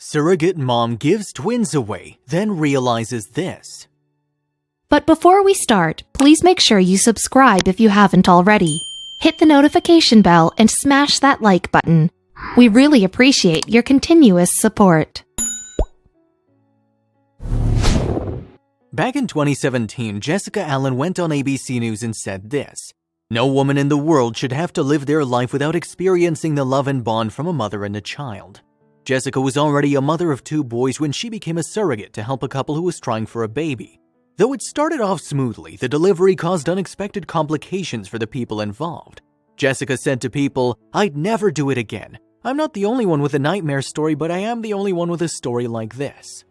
Surrogate mom gives twins away, then realizes this. But before we start, please make sure you subscribe if you haven't already. Hit the notification bell and smash that like button. We really appreciate your continuous support. Back in 2017, Jessica Allen went on ABC News and said this: "No woman in the world should have to live their life without experiencing the love and bond from a mother and a child." Jessica was already a mother of 2 boys when she became a surrogate to help a couple who was trying for a baby. Though it started off smoothly, the delivery caused unexpected complications for the people involved. Jessica said to people, "I'd never do it again. I'm not the only one with a nightmare story, but I am the only one with a story like this."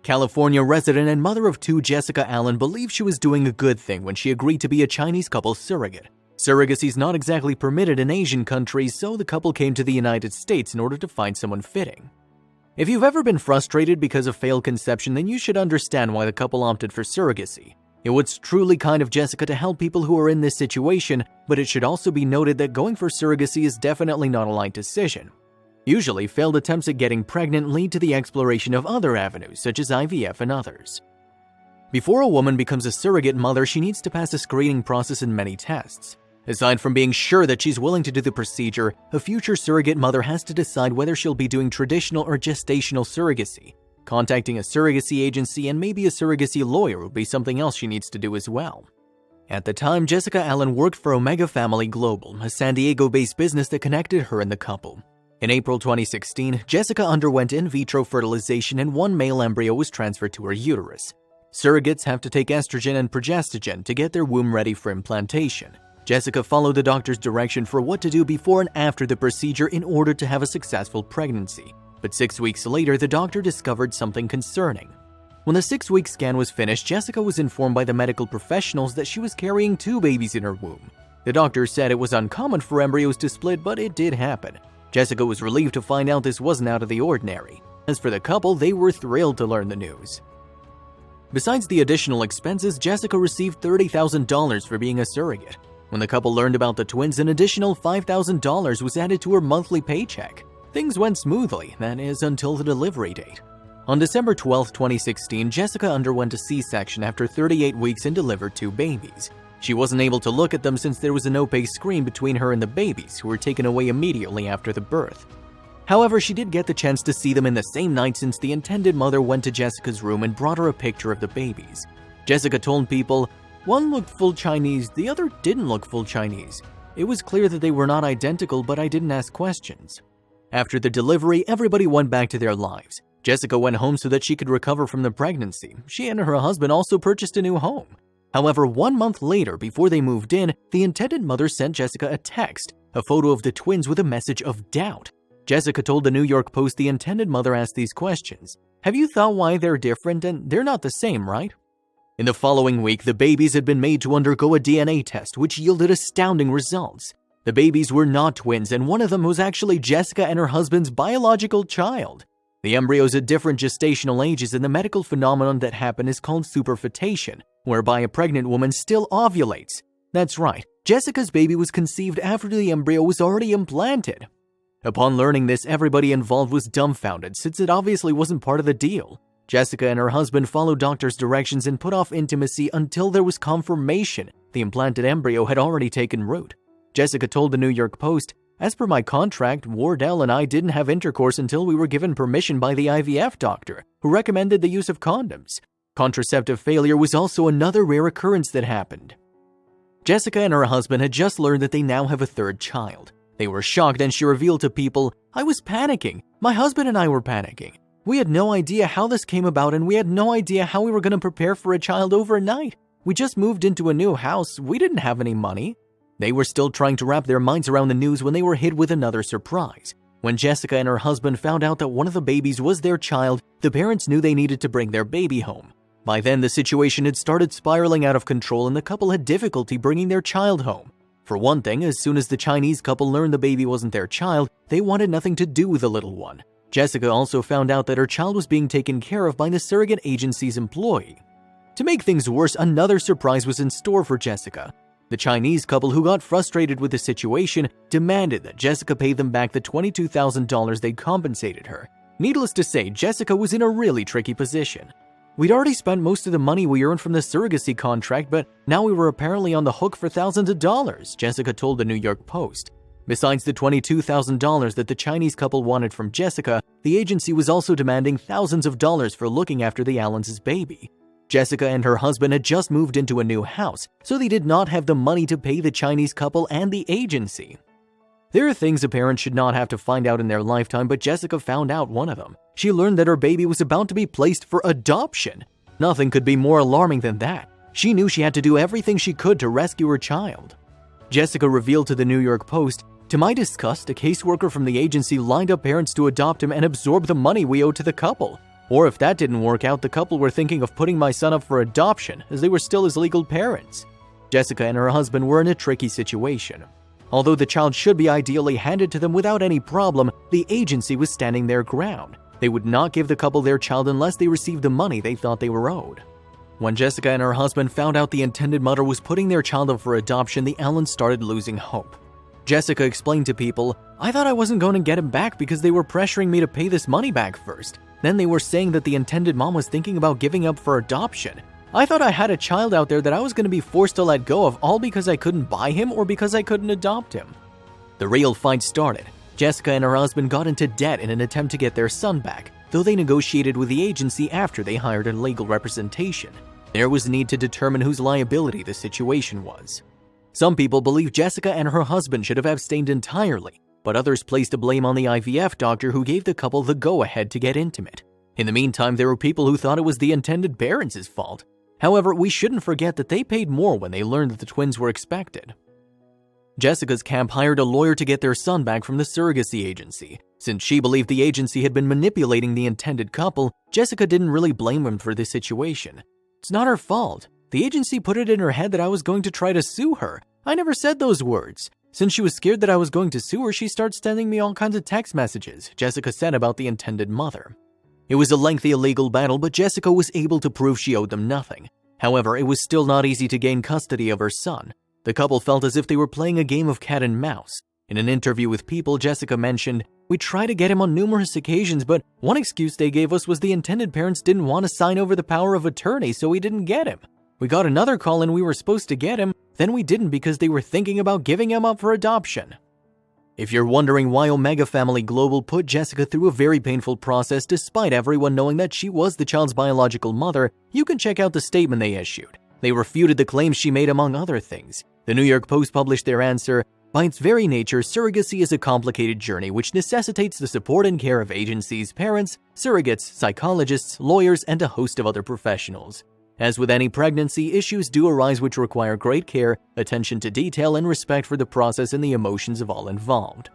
California resident and mother of 2 Jessica Allen believed she was doing a good thing when she agreed to be a Chinese couple's surrogate. Surrogacy is not exactly permitted in Asian countries, so the couple came to the United States in order to find someone fitting. If you've ever been frustrated because of failed conception, then you should understand why the couple opted for surrogacy. It was truly kind of Jessica to help people who are in this situation, but it should also be noted that going for surrogacy is definitely not a light decision. Usually, failed attempts at getting pregnant lead to the exploration of other avenues, such as IVF and others. Before a woman becomes a surrogate mother, she needs to pass a screening process and many tests. Aside from being sure that she's willing to do the procedure, a future surrogate mother has to decide whether she'll be doing traditional or gestational surrogacy. Contacting a surrogacy agency and maybe a surrogacy lawyer would be something else she needs to do as well. At the time, Jessica Allen worked for Omega Family Global, a San Diego-based business that connected her and the couple. In April 2016, Jessica underwent in vitro fertilization and 1 male embryo was transferred to her uterus. Surrogates have to take estrogen and progestogen to get their womb ready for implantation. Jessica followed the doctor's direction for what to do before and after the procedure in order to have a successful pregnancy. But 6 weeks later, the doctor discovered something concerning. When the 6-week scan was finished, Jessica was informed by the medical professionals that she was carrying 2 babies in her womb. The doctor said it was uncommon for embryos to split, but it did happen. Jessica was relieved to find out this wasn't out of the ordinary. As for the couple, they were thrilled to learn the news. Besides the additional expenses, Jessica received $30,000 for being a surrogate. When the couple learned about the twins, an additional $5,000 was added to her monthly paycheck. Things went smoothly, that is, until the delivery date. On December 12, 2016, Jessica underwent a C-section after 38 weeks and delivered 2 babies. She wasn't able to look at them since there was an opaque screen between her and the babies, who were taken away immediately after the birth. However, she did get the chance to see them in the same night since the intended mother went to Jessica's room and brought her a picture of the babies. Jessica told people, "One looked full Chinese, the other didn't look full Chinese. It was clear that they were not identical, but I didn't ask questions." After the delivery, everybody went back to their lives. Jessica went home so that she could recover from the pregnancy. She and her husband also purchased a new home. However, 1 month later, before they moved in, the intended mother sent Jessica a text, a photo of the twins with a message of doubt. Jessica told the New York Post the intended mother asked these questions. "Have you thought why they're different? And they're not the same, right?" In the following week, the babies had been made to undergo a DNA test, which yielded astounding results. The babies were not twins, and one of them was actually Jessica and her husband's biological child. The embryos at different gestational ages, and the medical phenomenon that happened is called superfetation, whereby a pregnant woman still ovulates. That's right, Jessica's baby was conceived after the embryo was already implanted. Upon learning this, everybody involved was dumbfounded, since it obviously wasn't part of the deal. Jessica and her husband followed doctors' directions and put off intimacy until there was confirmation the implanted embryo had already taken root. Jessica told the New York Post, "As per my contract, Wardell and I didn't have intercourse until we were given permission by the IVF doctor, who recommended the use of condoms. Contraceptive failure was also another rare occurrence that happened." Jessica and her husband had just learned that they now have a 3rd child. They were shocked, and she revealed to people, "I was panicking. My husband and I were panicking. We had no idea how this came about, and we had no idea how we were going to prepare for a child overnight. We just moved into a new house. We didn't have any money." They were still trying to wrap their minds around the news when they were hit with another surprise. When Jessica and her husband found out that one of the babies was their child, the parents knew they needed to bring their baby home. By then, the situation had started spiraling out of control, and the couple had difficulty bringing their child home. For one thing, as soon as the Chinese couple learned the baby wasn't their child, they wanted nothing to do with the little one. Jessica also found out that her child was being taken care of by the surrogate agency's employee. To make things worse, another surprise was in store for Jessica. The Chinese couple, who got frustrated with the situation, demanded that Jessica pay them back the $22,000 they'd compensated her. Needless to say, Jessica was in a really tricky position. We'd already spent most of the money we earned from the surrogacy contract, but now we were apparently on the hook for thousands of dollars, Jessica told the New York Post. Besides the $22,000 that the Chinese couple wanted from Jessica, the agency was also demanding thousands of dollars for looking after the Allens' baby. Jessica and her husband had just moved into a new house, so they did not have the money to pay the Chinese couple and the agency. There are things a parent should not have to find out in their lifetime, but Jessica found out one of them. She learned that her baby was about to be placed for adoption. Nothing could be more alarming than that. She knew she had to do everything she could to rescue her child. Jessica revealed to the New York Post, "To my disgust, a caseworker from the agency lined up parents to adopt him and absorb the money we owed to the couple. Or if that didn't work out, the couple were thinking of putting my son up for adoption, as they were still his legal parents." Jessica and her husband were in a tricky situation. Although the child should be ideally handed to them without any problem, the agency was standing their ground. They would not give the couple their child unless they received the money they thought they were owed. When Jessica and her husband found out the intended mother was putting their child up for adoption, the Allens started losing hope. Jessica explained to people, "I thought I wasn't going to get him back because they were pressuring me to pay this money back first. Then they were saying that the intended mom was thinking about giving up for adoption. I thought I had a child out there that I was going to be forced to let go of, all because I couldn't buy him or because I couldn't adopt him." The real fight started. Jessica and her husband got into debt in an attempt to get their son back, though they negotiated with the agency after they hired a legal representation. There was a need to determine whose liability the situation was. Some people believe Jessica and her husband should have abstained entirely, but others placed the blame on the IVF doctor who gave the couple the go-ahead to get intimate. In the meantime, there were people who thought it was the intended parents' fault. However, we shouldn't forget that they paid more when they learned that the twins were expected. Jessica's camp hired a lawyer to get their son back from the surrogacy agency. Since she believed the agency had been manipulating the intended couple, Jessica didn't really blame him for this situation. "It's not her fault. The agency put it in her head that I was going to try to sue her. I never said those words. Since she was scared that I was going to sue her, she started sending me all kinds of text messages," Jessica said about the intended mother. It was a lengthy legal battle, but Jessica was able to prove she owed them nothing. However, it was still not easy to gain custody of her son. The couple felt as if they were playing a game of cat and mouse. In an interview with People, Jessica mentioned, "We tried to get him on numerous occasions, but one excuse they gave us was the intended parents didn't want to sign over the power of attorney, so we didn't get him. We got another call and we were supposed to get him, then we didn't because they were thinking about giving him up for adoption." If you're wondering why Omega Family Global put Jessica through a very painful process despite everyone knowing that she was the child's biological mother, you can check out the statement they issued. They refuted the claims she made, among other things. The New York Post published their answer, "By its very nature, surrogacy is a complicated journey which necessitates the support and care of agencies, parents, surrogates, psychologists, lawyers, and a host of other professionals. As with any pregnancy, issues do arise which require great care, attention to detail, and respect for the process and the emotions of all involved."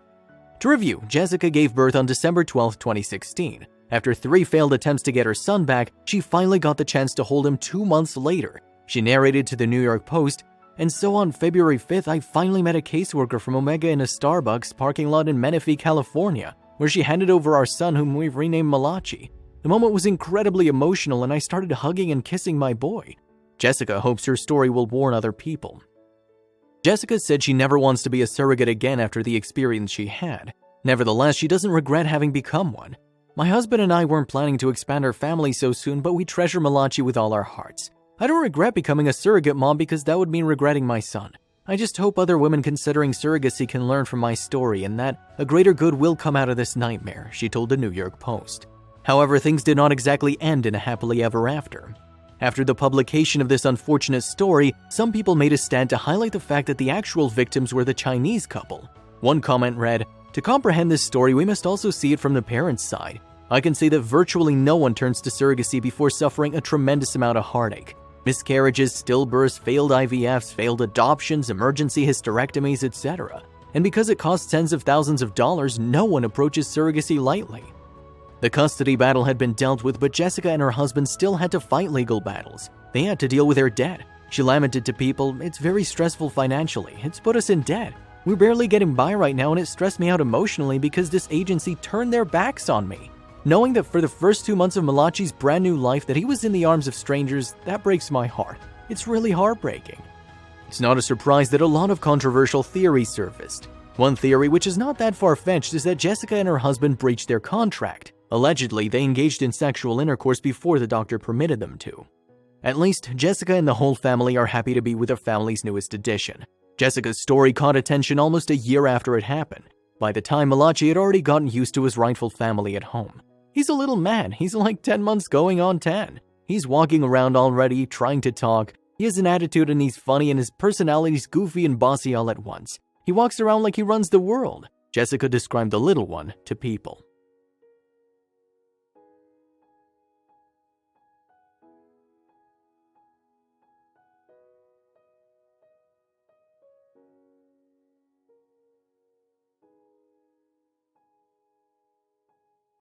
To review, Jessica gave birth on December 12, 2016. After 3 failed attempts to get her son back, she finally got the chance to hold him 2 months later. She narrated to the New York Post, "And so on February 5th, I finally met a caseworker from Omega in a Starbucks parking lot in Menifee, California, where she handed over our son, whom we've renamed Malachi. The moment was incredibly emotional and I started hugging and kissing my boy." Jessica hopes her story will warn other people. Jessica said she never wants to be a surrogate again after the experience she had. Nevertheless, she doesn't regret having become one. "My husband and I weren't planning to expand our family so soon, but we treasure Malachi with all our hearts. I don't regret becoming a surrogate mom because that would mean regretting my son. I just hope other women considering surrogacy can learn from my story and that a greater good will come out of this nightmare," she told the New York Post. However, things did not exactly end in a happily ever after. After the publication of this unfortunate story, some people made a stand to highlight the fact that the actual victims were the Chinese couple. One comment read, "To comprehend this story, we must also see it from the parents' side. I can say that virtually no one turns to surrogacy before suffering a tremendous amount of heartache. Miscarriages, stillbirths, failed IVFs, failed adoptions, emergency hysterectomies, etc. And because it costs tens of thousands of dollars, no one approaches surrogacy lightly." The custody battle had been dealt with, but Jessica and her husband still had to fight legal battles. They had to deal with her debt. She lamented to People, "It's very stressful financially. It's put us in debt. We're barely getting by right now and it stressed me out emotionally because this agency turned their backs on me. Knowing that for the first 2 months of Malachi's brand new life that he was in the arms of strangers, that breaks my heart. It's really heartbreaking." It's not a surprise that a lot of controversial theories surfaced. One theory, which is not that far-fetched, is that Jessica and her husband breached their contract. Allegedly, they engaged in sexual intercourse before the doctor permitted them to. At least, Jessica and the whole family are happy to be with their family's newest addition. Jessica's story caught attention almost a year after it happened. By the time, Malachi had already gotten used to his rightful family at home. He's a little man. He's like 10 months going on 10. He's walking around already, trying to talk. He has an attitude and he's funny and his personality's goofy and bossy all at once. He walks around like he runs the world. Jessica described the little one to people.